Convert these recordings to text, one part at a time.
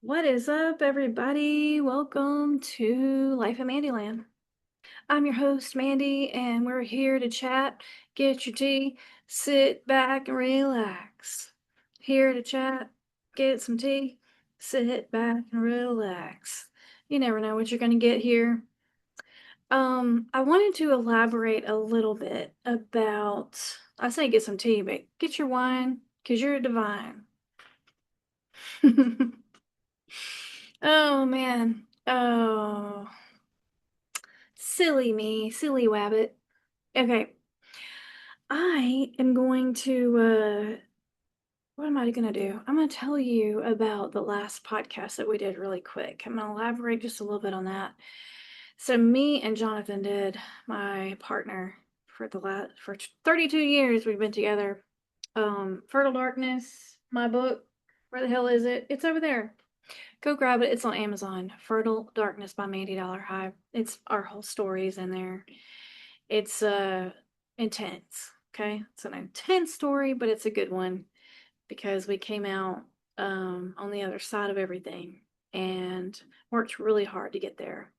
What is up, everybody? Welcome to Life in Mandyland. I'm your host, Mandy, and we're here to chat, get your tea, sit back and relax. Here to chat, get some tea, sit back and relax. You never know what you're going to get here. I wanted to elaborate a little bit about, I say get some tea, but get your wine, because you're divine. Oh, man. Oh. Silly me, silly wabbit. Okay, I am going to, what am I going to do? I'm going to tell you about the last podcast that we did really quick. I'm going to elaborate just a little bit on that. So me and Jonathan did, my partner, for 32 years we've been together. Fertile Darkness, my book. Where the hell is it? It's over there. Go grab it. It's on Amazon. Fertile Darkness by Mandy High. It's our whole stories in there. It's intense. Okay, it's an intense story, but it's a good one because we came out on the other side of everything and worked really hard to get there.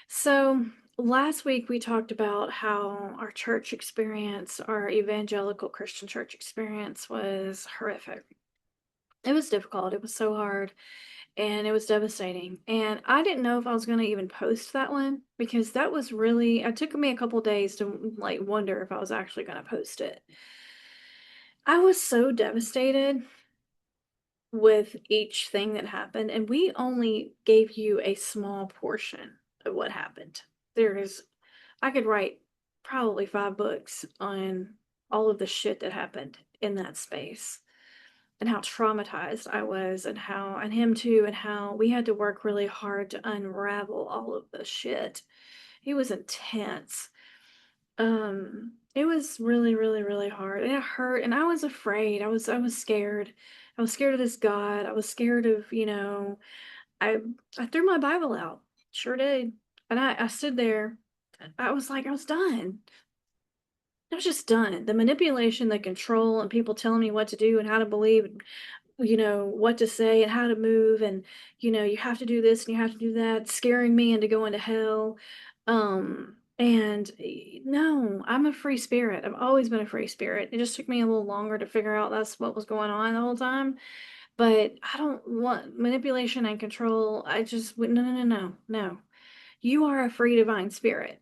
So last week we talked about how our church experience, our evangelical Christian church experience, was horrific. It was difficult. It was so hard and it was devastating. And I didn't know if I was going to even post that one because that was really, it took me a couple days to like wonder if I was actually going to post it. I was so devastated with each thing that happened, and we only gave you a small portion of what happened. I could write probably 5 books on all of the shit that happened in that space and how traumatized I was and him too, and how we had to work really hard to unravel all of the shit. It was intense. It was really, really, really hard. And it hurt and I was afraid. I was scared. I was scared of this God. I was scared of, I I threw my Bible out. Sure did. And I stood there. I was like, I was done. I was just done. The manipulation, the control, and people telling me what to do and how to believe, what to say and how to move, and you have to do this and you have to do that, scaring me into going to hell. And no, I'm a free spirit. I've always been a free spirit. It just took me a little longer to figure out that's what was going on the whole time. But I don't want manipulation and control. I just no, no, no, no, no. You are a free divine spirit.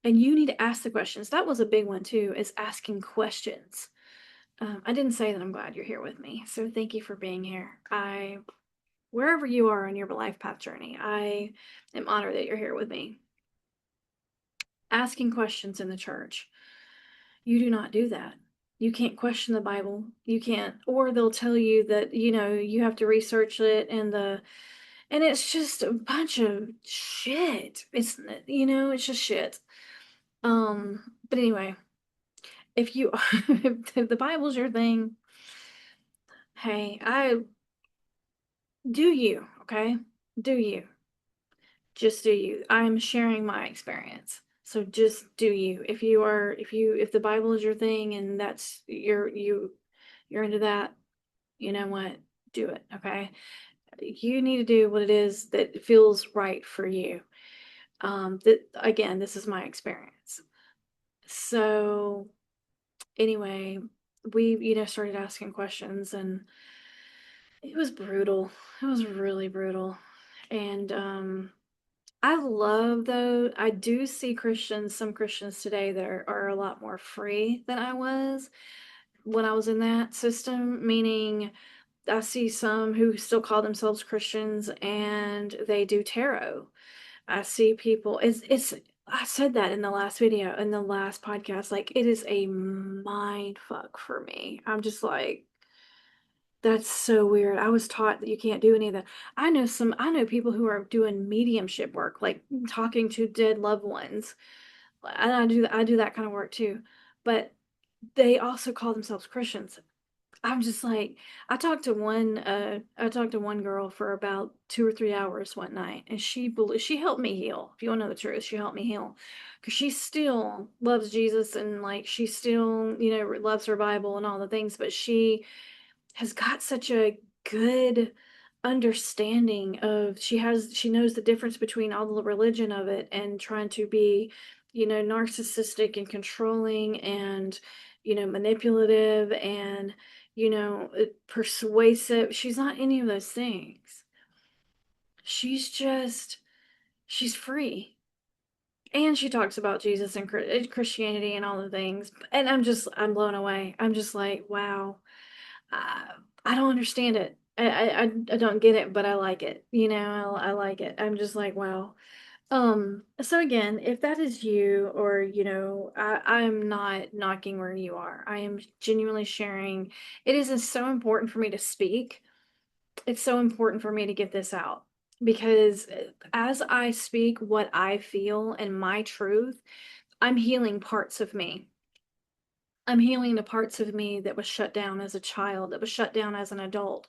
And you need to ask the questions. That was a big one too, is asking questions. I didn't say that I'm glad you're here with me, so thank you for being here. Wherever you are on your life path journey, I am honored that you're here with me. Asking questions in the church. You do not do that. You can't question the Bible. You can't, or they'll tell you that, you have to research it and it's just a bunch of shit. It's just shit. But anyway, if you if the Bible's your thing, hey, I do you, okay? Do you. Just do you. I'm sharing my experience. So just do you. If the Bible is your thing and that's you're into that, you know what? Do it, okay? You need to do what it is that feels right for you. That again, this is my experience. So anyway, we started asking questions and it was brutal. It was really brutal. And I love though, I do see some Christians today that are a lot more free than I was when I was in that system, meaning I see some who still call themselves Christians and they do tarot. I see people, I said that in the last video, in the last podcast, like it is a mind fuck for me. I'm just like, that's so weird. I was taught that you can't do any of that. I know people who are doing mediumship work, like talking to dead loved ones. And I do that kind of work too. But they also call themselves Christians. I'm just like, I talked to one girl for about 2 or 3 hours one night, and she helped me heal. If you want to know the truth, she helped me heal because she still loves Jesus and like she still, loves her Bible and all the things, but she has got such a good understanding of she knows the difference between all the religion of it and trying to be, narcissistic and controlling and, manipulative and, persuasive. She's not any of those things. She's free. And she talks about Jesus and Christianity and all the things. And I'm blown away. I'm just like, wow. I don't understand it. I don't get it, but I like it. I like it. I'm just like, wow. So again, if that is you, or, I'm not knocking where you are. I am genuinely sharing. It is so important for me to speak. It's so important for me to get this out because as I speak what I feel and my truth, I'm healing parts of me. I'm healing the parts of me that was shut down as a child, that was shut down as an adult,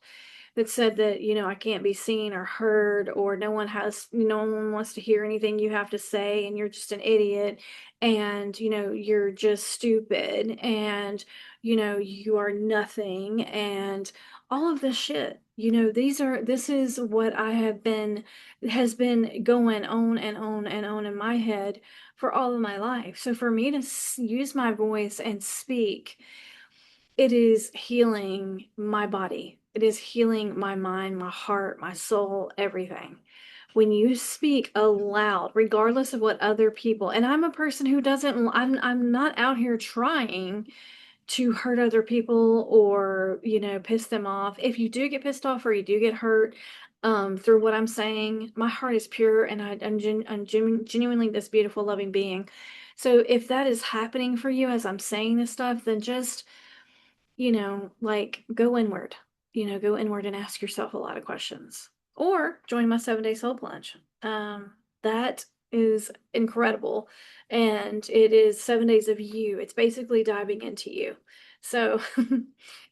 that said that, I can't be seen or heard, or no one wants to hear anything you have to say, and you're just an idiot, and, you're just stupid, and, you are nothing, and all of this shit. This is what has been going on and on and on in my head for all of my life. So for me to use my voice and speak, it is healing my body. It is healing my mind, my heart, my soul, everything. When you speak aloud, regardless of what other people, and I'm a person who doesn't, I'm not out here trying to hurt other people or, piss them off. If you do get pissed off or you do get hurt, through what I'm saying, my heart is pure, and I'm genuinely this beautiful, loving being. So if that is happening for you as I'm saying this stuff, then just, like go inward and ask yourself a lot of questions, or join my 7-day soul plunge. That is incredible. And it is 7 days of you. It's basically diving into you. So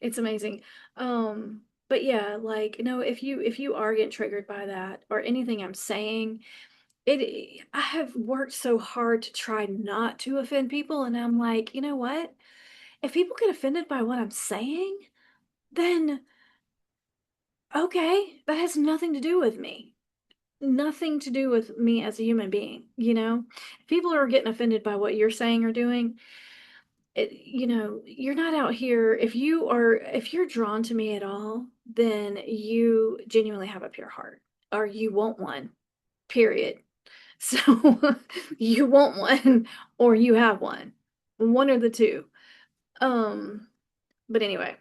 it's amazing. But yeah, like, if you are getting triggered by that or anything I'm saying, I have worked so hard to try not to offend people. And I'm like, you know what? If people get offended by what I'm saying, then okay, that has nothing to do with me. Nothing to do with me as a human being, If people are getting offended by what you're saying or doing, you're not out here. If you're drawn to me at all, then you genuinely have a pure heart, or you want one, period. So you want one, or you have one or the two. Um, but anyway,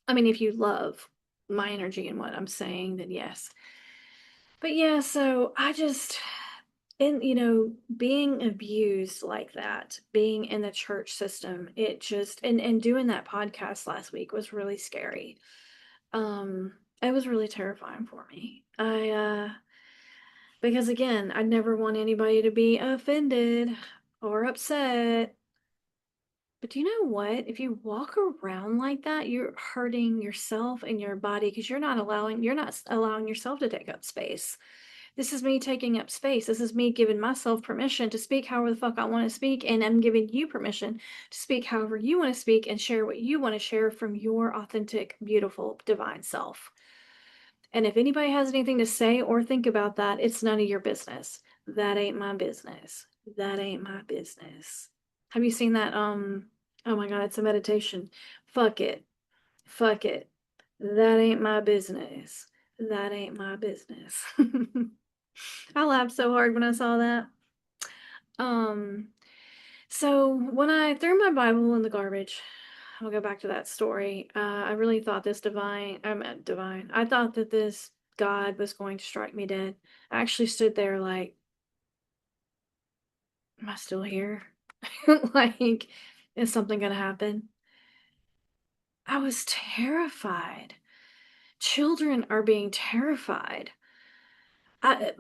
I mean, if you love my energy and what I'm saying, then yes. But yeah, so I just, and being abused like that, being in the church system, it just, and doing that podcast last week was really scary. It was really terrifying for me. Because again, I never want anybody to be offended or upset. But do you know what? If you walk around like that, you're hurting yourself and your body, because you're not allowing yourself to take up space. This is me taking up space. This is me giving myself permission to speak however the fuck I want to speak, and I'm giving you permission to speak however you want to speak and share what you want to share from your authentic, beautiful, divine self. And if anybody has anything to say or think about that, it's none of your business. That ain't my business. That ain't my business. Have you seen that? Oh my God, it's a meditation. Fuck it. Fuck it. That ain't my business. That ain't my business. I laughed so hard when I saw that. Um, so when I threw my Bible in the garbage, I'll go back to that story. I really thought divine. I thought that this God was going to strike me dead. I actually stood there like, am I still here? Like, is something gonna happen? I was terrified. Children are being terrified.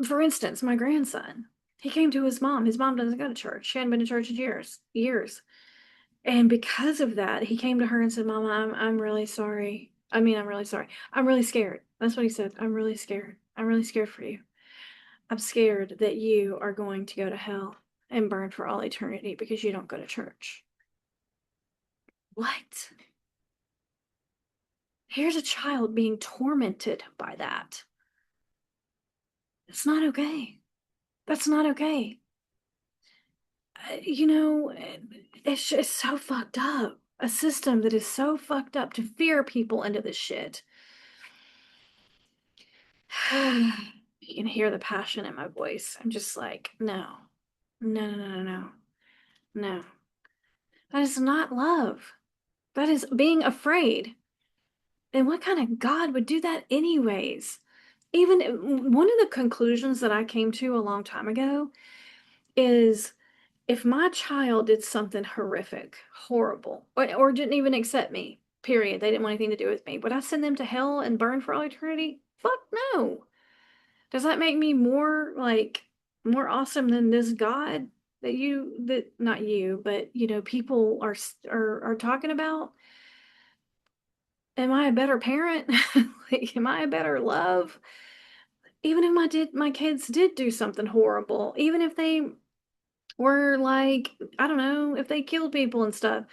For instance, my grandson, he came to his mom. His mom doesn't go to church. She hadn't been to church in years. And because of that, he came to her and said, Mama, I'm really sorry. I'm really sorry. I'm really scared. That's what he said. I'm really scared. I'm really scared for you. I'm scared that you are going to go to hell and burn for all eternity because you don't go to church. What? Here's a child being tormented by that. It's not okay. That's not okay. You know, it's just so fucked up. A system that is so fucked up to fear people into this shit. You can hear the passion in my voice. I'm just like, no, no, no, no, no, no. That is not love. That is being afraid. And what kind of God would do that anyways? Even one of the conclusions that I came to a long time ago is if my child did something horrific, horrible, or didn't even accept me, period, they didn't want anything to do with me, would I send them to hell and burn for all eternity? Fuck no. Does that make me more like more awesome than this God that not you, but people are talking about? Am I a better parent? Like, am I a better love? Even if my kids did do something horrible, even if they were like, I don't know, if they killed people and stuff,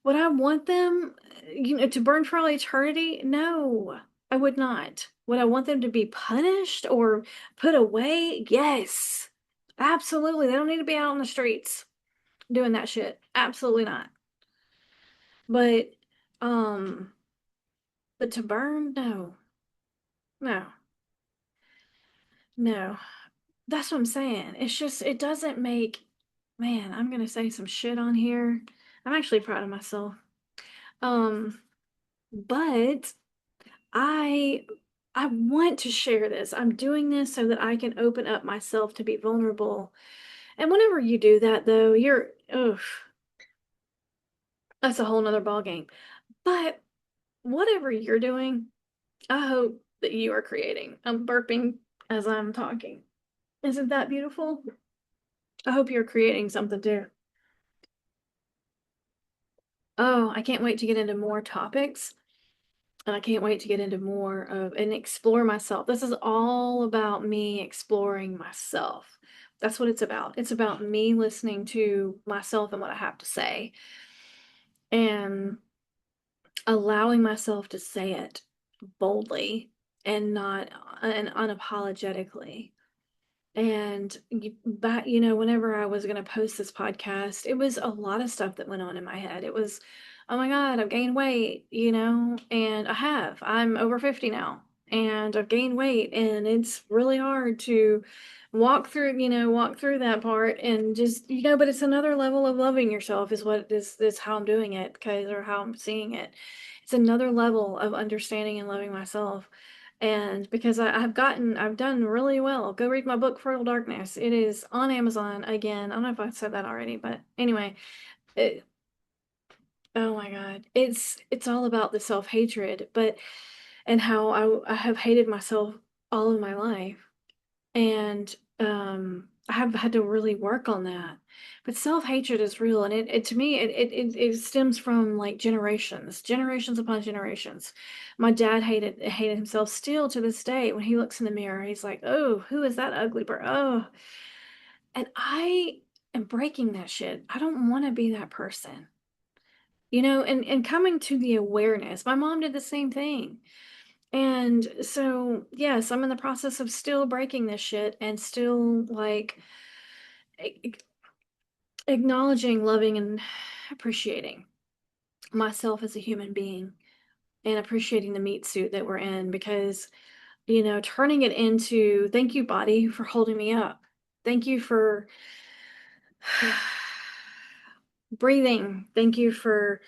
would I want them, to burn for all eternity? No, I would not. Would I want them to be punished or put away? Yes, absolutely. They don't need to be out on the streets doing that shit. Absolutely not. But, um, but to burn, no, no, no. That's what I'm saying. It's just, it doesn't make, man, I'm gonna say some shit on here. I'm actually proud of myself. Um, but I I want to share this. I'm doing this so that I can open up myself to be vulnerable. And whenever you do that though, that's a whole nother ball game. But whatever you're doing, I hope that you are creating. I'm burping as I'm talking. Isn't that beautiful? I hope you're creating something too. Oh, I can't wait to get into more topics. And I can't wait to get into more of and explore myself. This is all about me exploring myself. That's what it's about. It's about me listening to myself and what I have to say and allowing myself to say it boldly and not and unapologetically. And whenever I was going to post this podcast, it was a lot of stuff that went on in my head. It was, oh my God, I've gained weight, and I have. I'm over 50 now, and I've gained weight, and it's really hard to walk through that part and just, but it's another level of loving yourself is what is how I'm doing it because, or how I'm seeing it. It's another level of understanding and loving myself. And because I've done really well. Go read my book, Fertile Darkness. It is on Amazon again. I don't know if I said that already, but anyway, it, oh my God, it's all about the self-hatred, and how I have hated myself all of my life, and I have had to really work on that. But self-hatred is real, and it to me it stems from like generations upon generations. My dad hated himself still to this day. When he looks in the mirror, he's like, "Oh, who is that ugly bird?" Oh, and I am breaking that shit. I don't want to be that person. And coming to the awareness. My mom did the same thing. And so, yes, I'm in the process of still breaking this shit and still like a- acknowledging, loving, and appreciating myself as a human being and appreciating the meat suit that we're in because, turning it into thank you, body, for holding me up. Thank you for breathing. Thank you for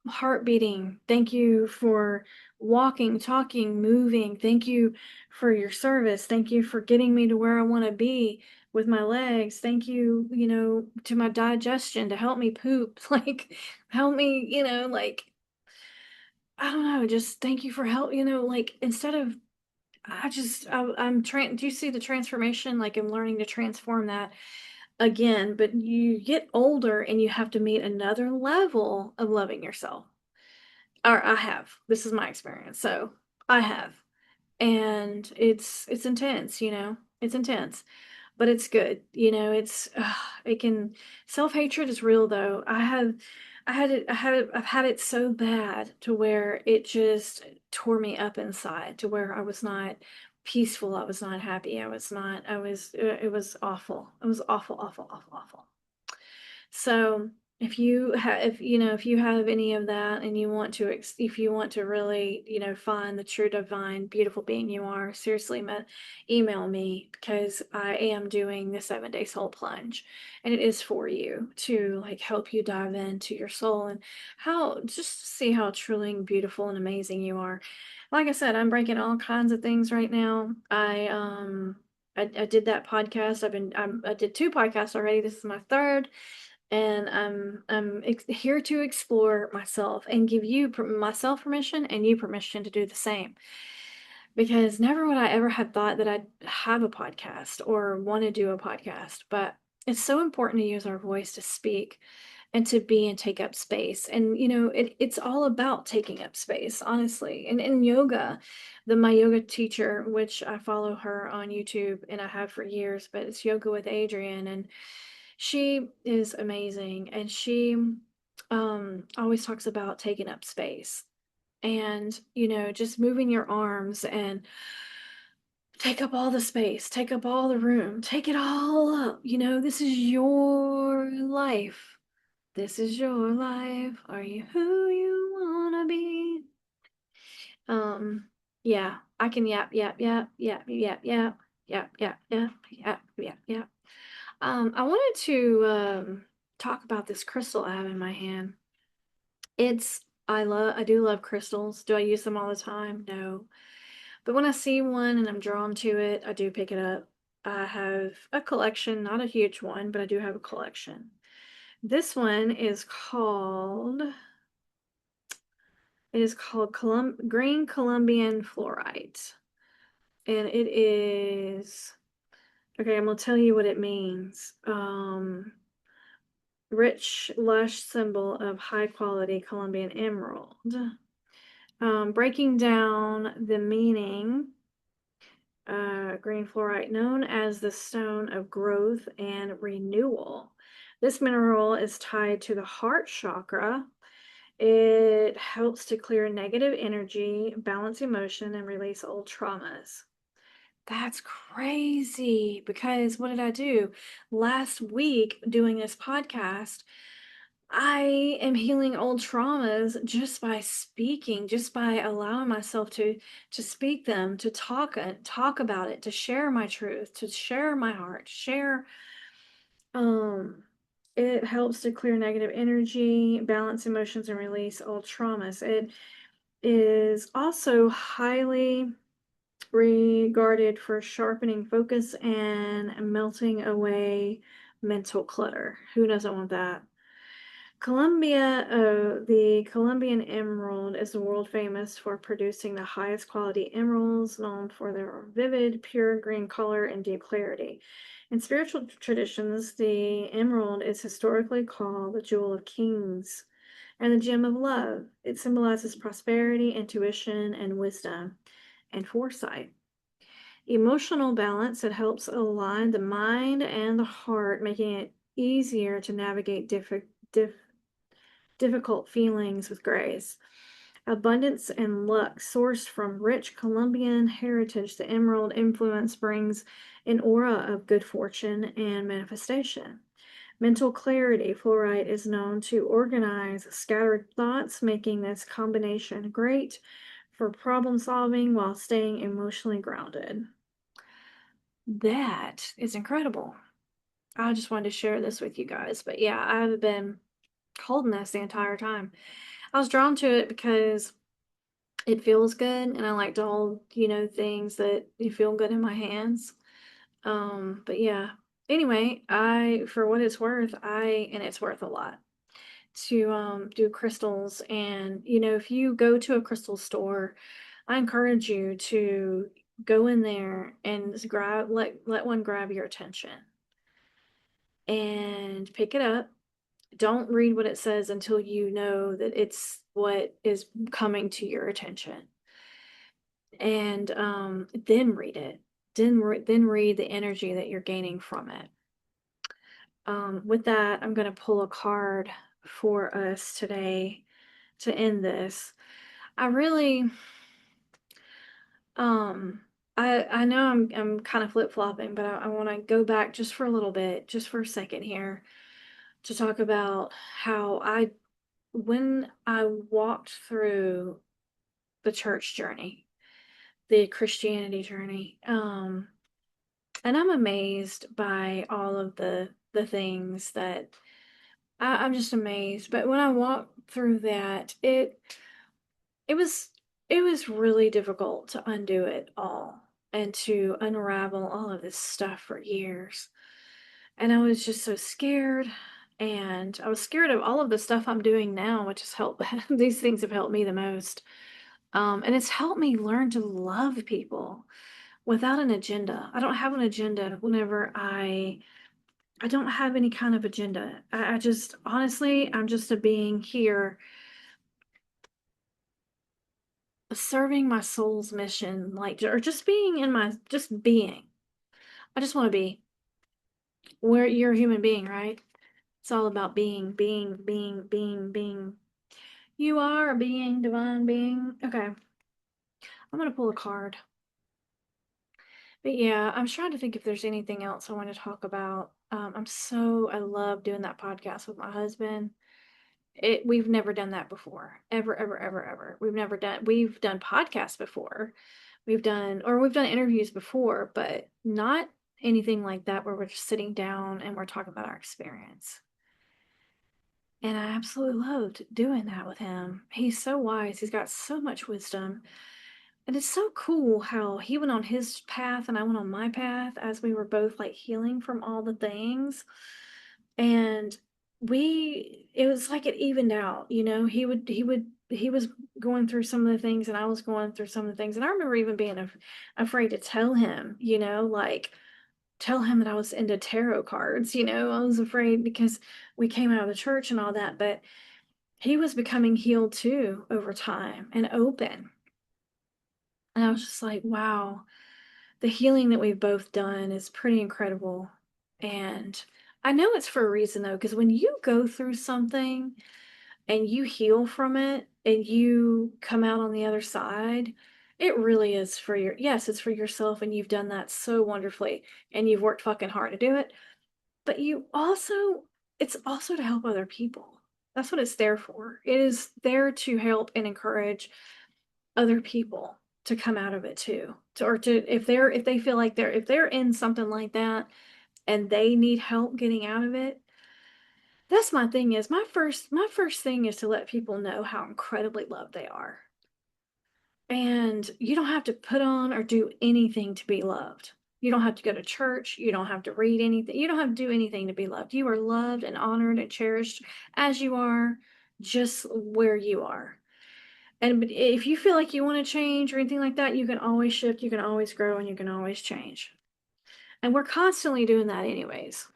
heart beating. Thank you for walking, talking, moving. Thank you for your service. Thank you for getting me to where I want to be with my legs. Thank you, to my digestion to help me poop. Like, help me, I don't know, just thank you for help, like instead of do you see the transformation? Like I'm learning to transform that again, but you get older and you have to meet another level of loving yourself. Or I have. This is my experience. So I have. And it's intense, It's intense, but it's good. It can self-hatred is real though. I've had it so bad to where it just tore me up inside to where I was not peaceful. I was not happy. It was awful. It was awful, awful, awful, awful. So if you have any of that and you want to, if you want to really, find the true divine, beautiful being you are, seriously, email me because I am doing the 7 day soul plunge and it is for you to like help you dive into your soul and how just to see how truly beautiful and amazing you are. Like I said, I'm breaking all kinds of things right now. I did that podcast. I did two podcasts already. This is my third, and I'm here to explore myself and give you myself permission and you permission to do the same. Because never would I ever have thought that I'd have a podcast or want to do a podcast, but it's so important to use our voice to speak and to be and take up space. And it's all about taking up space, honestly. And in yoga, my yoga teacher, which I follow her on YouTube and I have for years, but it's Yoga with Adrienne, and she is amazing. And she always talks about taking up space and, just moving your arms and take up all the space, take up all the room, take it all up. This is your life. This is your life. Are you who you wanna be? Um, yeah, I can yap, yap, yap, yap, yap, yap, yap, yap, yap, yap, yap, yap. I wanted to talk about this crystal I have in my hand. I do love crystals. Do I use them all the time? No. But when I see one and I'm drawn to it, I do pick it up. I have a collection, not a huge one, but I do have a collection. This one is called green Colombian fluorite. And it is, okay, I'm gonna tell you what it means. Rich, lush symbol of high quality Colombian emerald. Breaking down the meaning, green fluorite, known as the stone of growth and renewal. This mineral is tied to the heart chakra. It helps to clear negative energy, balance emotion, and release old traumas. That's crazy because what did I do? Last week, doing this podcast, I am healing old traumas just by speaking, just by allowing myself to speak them, to talk about it, to share my truth, to share my heart, share um it helps to clear negative energy, balance emotions, and release old traumas. It is also highly regarded for sharpening focus and melting away mental clutter. Who doesn't want that? The Colombian emerald is world famous for producing the highest quality emeralds, known for their vivid, pure green color and deep clarity. In spiritual traditions, the emerald is historically called the jewel of kings and the gem of love. It symbolizes prosperity, intuition, and wisdom, and foresight. Emotional balance, it helps align the mind and the heart, making it easier to navigate difficult feelings with grace. Abundance and luck, sourced from rich Colombian heritage, the emerald influence brings an aura of good fortune and manifestation. Mental clarity, fluorite is known to organize scattered thoughts, making this combination great for problem solving while staying emotionally grounded. That is incredible. I just wanted to share this with you guys. But yeah, I've been holding this the entire time. I was drawn to it because it feels good and I like to hold, things that you feel good in my hands. But yeah. Anyway, for what it's worth, and it's worth a lot to do crystals. And if you go to a crystal store, I encourage you to go in there and let one grab your attention and pick it up. Don't read what it says until you know that it's what is coming to your attention. And then read it. Then read the energy that you're gaining from it. With that, I'm going to pull a card for us today to end this. I really, um, I know I'm kind of flip-flopping, but I want to go back just for a little bit, just for a second here, to talk about how when I walked through the church journey, the Christianity journey, and I'm amazed by all of the things that I'm just amazed. But when I walked through that, it was it was really difficult to undo it all and to unravel all of this stuff for years. And I was just so scared. And I was scared of all of the stuff I'm doing now, which has helped. These things have helped me the most. And it's helped me learn to love people without an agenda. I don't have an agenda whenever I don't have any kind of agenda. I just honestly, I'm just a being here serving my soul's mission, like, or just being in my, just being. I just want to be where you're a human being, right? It's all about being. You are a being, divine being. Okay, I'm gonna pull a card. But yeah, I'm trying to think if there's anything else I want to talk about. I love doing that podcast with my husband. We've never done that before. Ever, ever, ever, ever. We've done podcasts before. We've done interviews before, but not anything like that where we're just sitting down and we're talking about our experience. And I absolutely loved doing that with him. He's so wise. He's got so much wisdom. And it's so cool how he went on his path and I went on my path as we were both like healing from all the things. And it was like it evened out, you know. He was going through some of the things and I was going through some of the things. And I remember even being afraid to tell him, you know, like tell him that I was into tarot cards, you know. I was afraid because we came out of the church and all that, but he was becoming healed too over time and open. And I was just like, wow, the healing that we've both done is pretty incredible. And I know it's for a reason though, because when you go through something and you heal from it and you come out on the other side, it really is for yes, it's for yourself and you've done that so wonderfully and you've worked fucking hard to do it. But it's also to help other people. That's what it's there for. It is there to help and encourage other people to come out of it too. Or to if they feel like if they're in something like that and they need help getting out of it. That's my thing is my first thing is to let people know how incredibly loved they are. And you don't have to put on or do anything to be loved. You don't have to go to church. You don't have to read anything. You don't have to do anything to be loved. You are loved and honored and cherished as you are, just where you are. And if you feel like you want to change or anything like that, you can always shift, you can always grow, and you can always change. And we're constantly doing that anyways.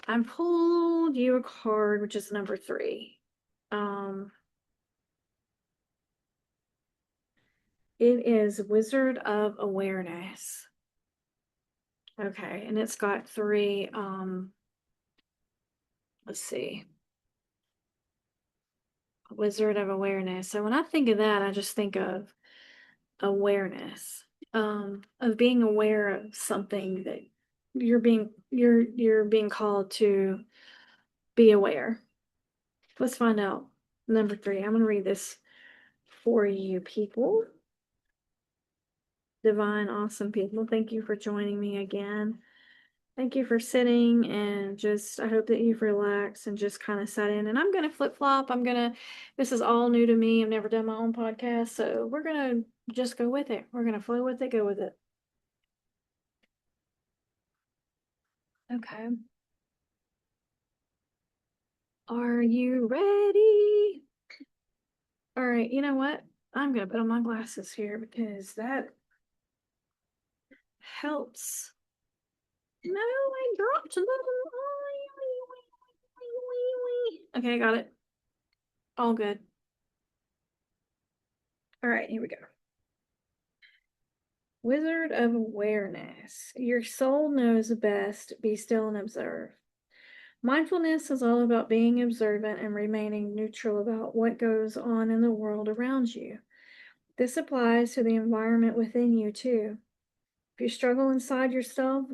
I pulled you a card, which is number 3. It is Wizard of Awareness. Okay, and it's got 3, let's see, Wizard of Awareness. So when I think of that, I just think of awareness, of being aware of something that you're being called to be aware. Let's find out. Number 3. I'm going to read this for you people. Divine, awesome people. Thank you for joining me again. Thank you for sitting and just, I hope that you've relaxed and just kind of sat in. And I'm going to flip flop. This is all new to me. I've never done my own podcast. So we're going to just go with it. We're going to flow with it, go with it. Okay. Are you ready? All right. You know what? I'm going to put on my glasses here because that helps. No, I dropped them. Okay, I got it. All good. All right, here we go. Wizard of Awareness. Your soul knows best. Be still and observe. Mindfulness is all about being observant and remaining neutral about what goes on in the world around you. This applies to the environment within you too. If you struggle inside yourself,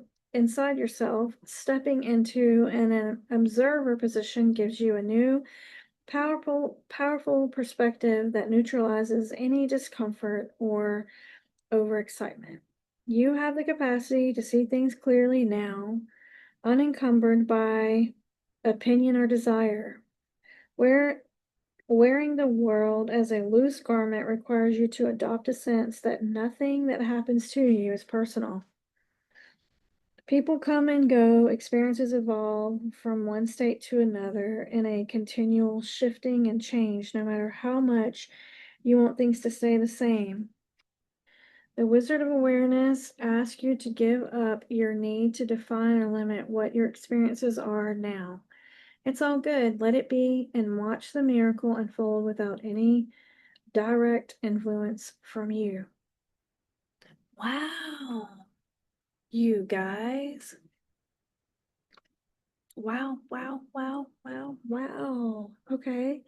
stepping into an observer position gives you a new, powerful perspective that neutralizes any discomfort or overexcitement. You have the capacity to see things clearly now, unencumbered by opinion or desire. Where Wearing the world as a loose garment requires you to adopt a sense that nothing that happens to you is personal. People come and go, experiences evolve from one state to another in a continual shifting and change, no matter how much you want things to stay the same. The Wizard of Awareness asks you to give up your need to define or limit what your experiences are now. It's all good. Let it be and watch the miracle unfold without any direct influence from you. Wow. You guys. Wow, wow, wow, wow, wow. Okay.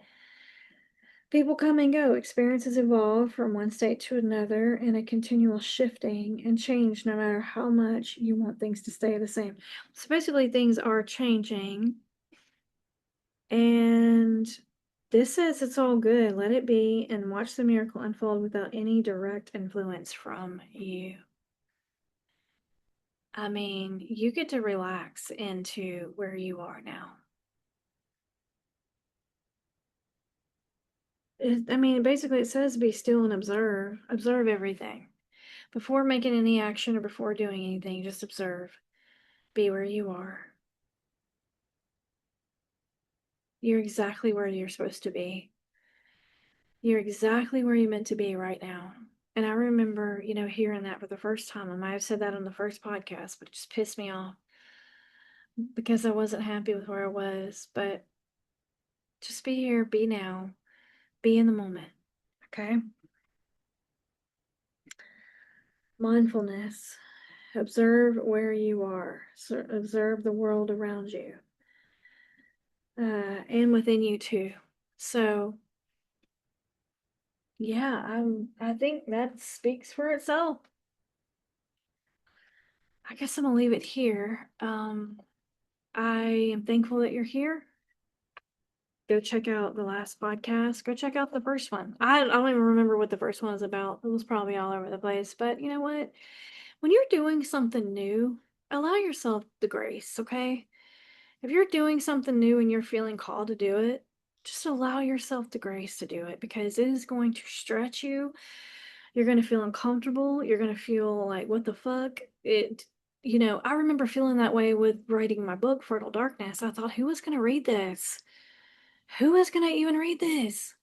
People come and go. Experiences evolve from one state to another in a continual shifting and change, no matter how much you want things to stay the same. So basically, things are changing. And this says it's all good. Let it be and watch the miracle unfold without any direct influence from you. I mean, you get to relax into where you are now. Basically, it says be still and observe. Observe everything. Before making any action or before doing anything, just observe. Be where you are. You're exactly where you're supposed to be. You're exactly where you're meant to be right now. And I remember, hearing that for the first time. I might have said that on the first podcast, but it just pissed me off because I wasn't happy with where I was. But just be here, be now, be in the moment. Okay? Mindfulness. Observe where you are. So observe the world around you. And within you too. So yeah, I think that speaks for itself. I guess I'm gonna leave it here. I am thankful that you're here. Go check out the last podcast. Go check out the first one. I don't even remember what the first one was about. It was probably all over the place. But you know what? When you're doing something new, allow yourself the grace, okay? If you're doing something new and you're feeling called to do it, just allow yourself the grace to do it because it is going to stretch you. You're going to feel uncomfortable. You're going to feel like, what the fuck? I remember feeling that way with writing my book, Fertile Darkness. I thought, who is going to read this? Who is going to even read this?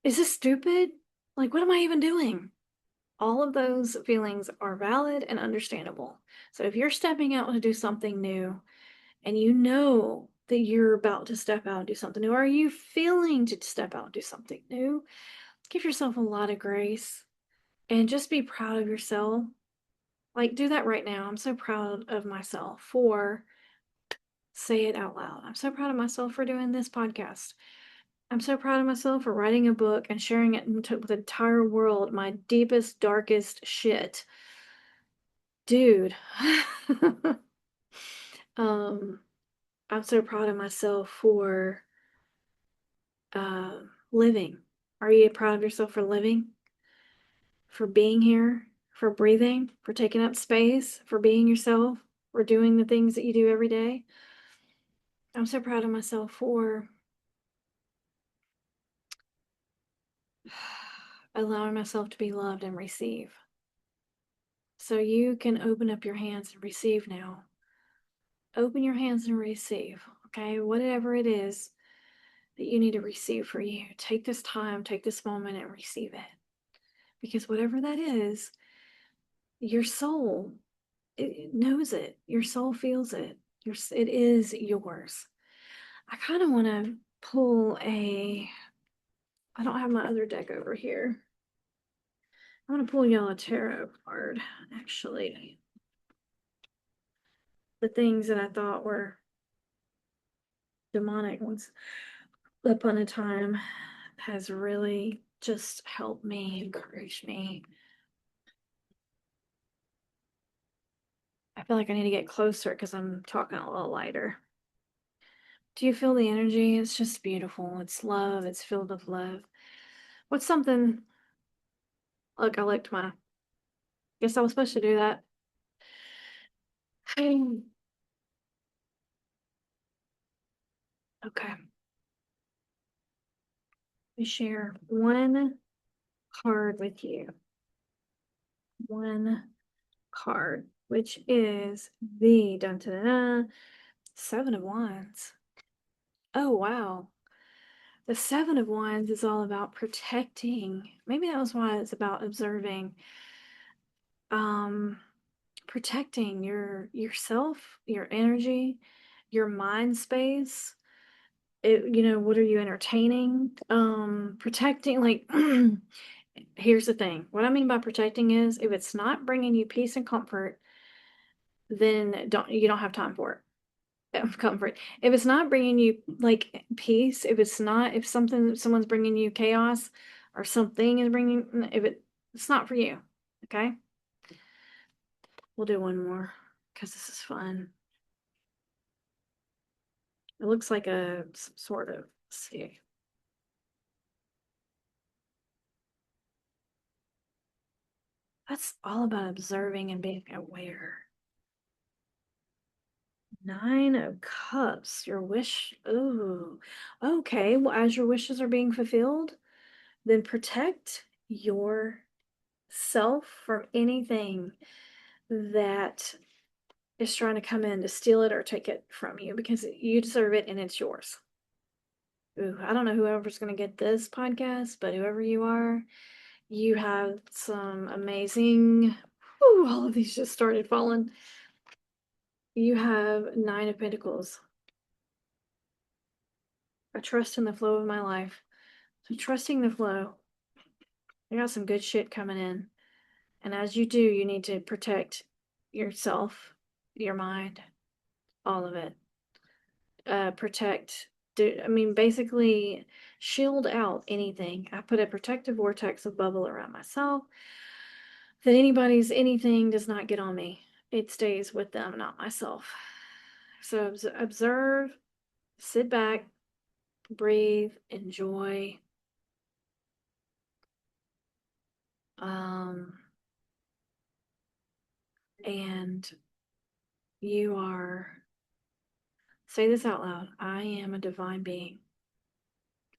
Is this stupid? Like, what am I even doing? All of those feelings are valid and understandable. So if you're stepping out to do something new, and you know that you're about to step out and do something new, or are you feeling to step out and do something new, give yourself a lot of grace and just be proud of yourself. Like, do that right now. I'm so proud of myself for, say it out loud. I'm so proud of myself for doing this podcast. I'm so proud of myself for writing a book and sharing it with the entire world, my deepest, darkest shit. Dude. um, I'm so proud of myself for living. Are you proud of yourself for living? For being here? For breathing? For taking up space? For being yourself? For doing the things that you do every day? I'm so proud of myself for allowing myself to be loved and receive. So you can open up your hands and receive now. Open your hands and receive, okay? Whatever it is that you need to receive for you, take this time, take this moment and receive it. Because whatever that is, your soul, it knows it. Your soul feels it. It is yours. I kind of want to pull I don't have my other deck over here. I want to pull y'all a tarot card, actually. The things that I thought were demonic once upon a time has really just helped me, encouraged me. I feel like I need to get closer because I'm talking a little lighter. Do you feel the energy? It's just beautiful. It's love. It's filled with love. What's something? Look, I licked my. Guess I was supposed to do that. Okay. We share one card with you. One card, which is the dun, dun, dun, dun, Seven of Wands. Oh, wow. The Seven of Wands is all about protecting. Maybe that was why it's about observing. Um, Protecting yourself, your energy, your mind space. What are you entertaining? Protecting, like, here's the thing. What I mean by protecting is if it's not bringing you peace and comfort, then you don't have time for it. Comfort. If it's not bringing you like peace, if someone's bringing you chaos or something is bringing, if it's not for you, okay? We'll do one more because this is fun. It looks like some sort of, let's see. That's all about observing and being aware. Nine of Cups, your wish. Oh, okay. Well, as your wishes are being fulfilled, then protect yourself from anything that is trying to come in to steal it or take it from you because you deserve it and it's yours. Ooh, I don't know whoever's going to get this podcast, but whoever you are, you have some amazing. Ooh, all of these just started falling. You have Nine of Pentacles. I trust in the flow of my life. So trusting the flow. I got some good shit coming in. And as you do, you need to protect yourself, your mind, all of it. Protect, basically shield out anything. I put a protective vortex of bubble around myself that anything does not get on me. It stays with them, not myself. So observe, sit back, breathe, enjoy. Um, and you are, say this out loud, I am a divine being,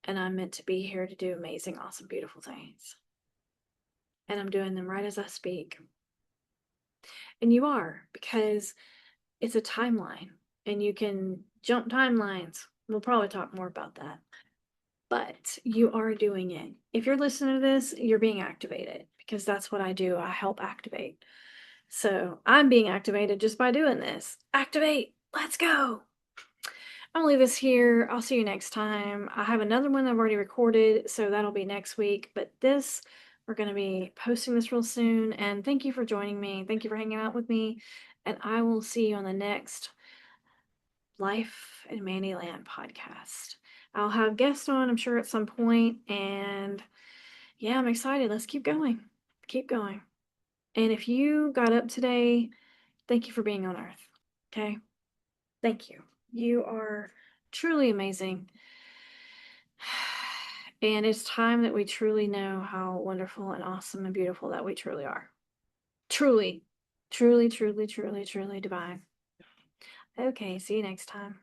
and I'm meant to be here to do amazing, awesome, beautiful things. And I'm doing them right as I speak. And you are, because it's a timeline and you can jump timelines. We'll probably talk more about that. But you are doing it. If you're listening to this, you're being activated because that's what I do. I help activate. So I'm being activated just by doing this. Activate. Let's go. I'll leave this here. I'll see you next time. I have another one I've already recorded, so that'll be next week. But we're going to be posting this real soon. And thank you for joining me. Thank you for hanging out with me. And I will see you on the next Life in Mandyland podcast. I'll have guests on, I'm sure, at some point. And yeah, I'm excited. Let's keep going. Keep going. And if you got up today, thank you for being on Earth. Okay? Thank you. You are truly amazing. And it's time that we truly know how wonderful and awesome and beautiful that we truly are. Truly, truly, truly, truly, truly divine. Okay, see you next time.